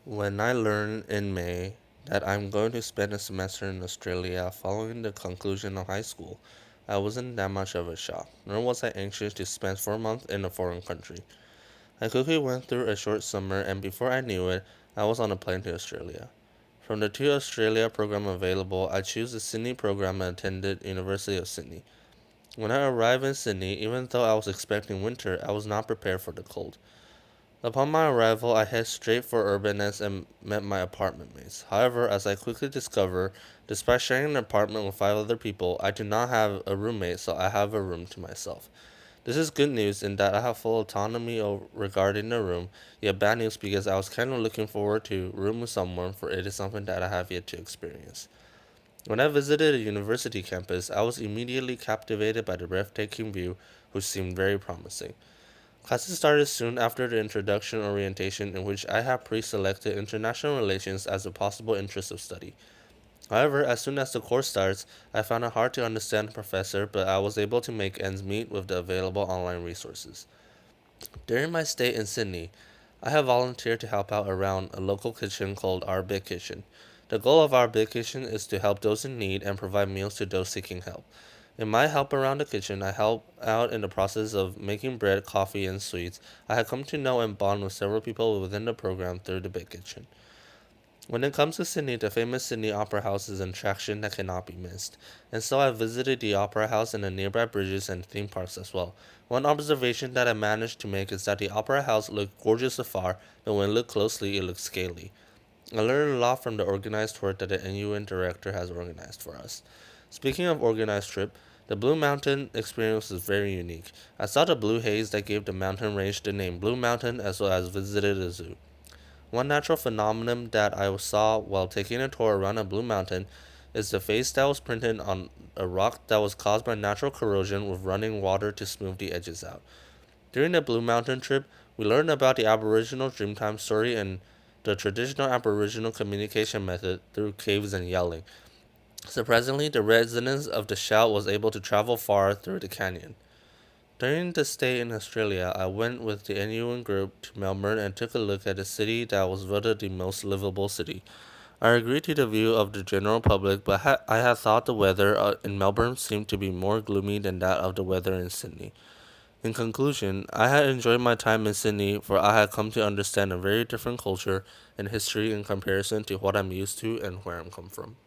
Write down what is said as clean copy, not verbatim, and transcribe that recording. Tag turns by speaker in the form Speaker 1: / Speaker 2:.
Speaker 1: When I learned in May that I'm going to spend a semester in Australia following the conclusion of high school, I wasn't that much of a shock, nor was I anxious to spend 4 months in a foreign country. I quickly went through a short summer, and before I knew it, I was on a plane to Australia. From the two Australia programs available, I chose the Sydney program and attended University of Sydney. When I arrived in Sydney, even though I was expecting winter, I was not prepared for the cold. Upon my arrival, I headed straight for Urbanus and met my apartment mates. However, as I quickly discovered, despite sharing an apartment with 5 other people, I do not have a roommate, so I have a room to myself. This is good news in that I have full autonomy regarding the room, yet bad news because I was kind of looking forward to room with someone, for it is something that I have yet to experience. When I visited a university campus, I was immediately captivated by the breathtaking view, which seemed very promising. Classes started soon after the introduction orientation, in which I had pre-selected international relations as a possible interest of study. However, as soon as the course starts, I found it hard to understand the professor, but I was able to make ends meet with the available online resources. During my stay in Sydney, I have volunteered to help out around a local kitchen called Our Big Kitchen. The goal of Our Big Kitchen is to help those in need and provide meals to those seeking help. In my help around the kitchen, I help out in the process of making bread, coffee, and sweets. I have come to know and bond with several people within the program through the Big Kitchen. When it comes to Sydney, the famous Sydney Opera House is an attraction that cannot be missed, and so I visited the Opera House and the nearby bridges and theme parks as well. One observation that I managed to make is that the Opera House looked gorgeous afar, but when looked closely, it looked scaly. I learned a lot from the organized tour that the NUN director has organized for us. Speaking of organized trip, the Blue Mountain experience was very unique. I saw the blue haze that gave the mountain range the name Blue Mountain, as well as visited a zoo. One natural phenomenon that I saw while taking a tour around a blue mountain is the face that was printed on a rock that was caused by natural corrosion with running water to smooth the edges out. During the Blue Mountain trip, we learned about the Aboriginal Dreamtime story and the traditional Aboriginal communication method through caves and yelling. Surprisingly, the residents of the shout was able to travel far through the canyon. During the stay in Australia, I went with the NUN group to Melbourne and took a look at the city that was voted the most livable city. I agreed to the view of the general public, but I had thought the weather in Melbourne seemed to be more gloomy than that of the weather in Sydney. In conclusion, I had enjoyed my time in Sydney, for I had come to understand a very different culture and history in comparison to what I'm used to and where I'm come from.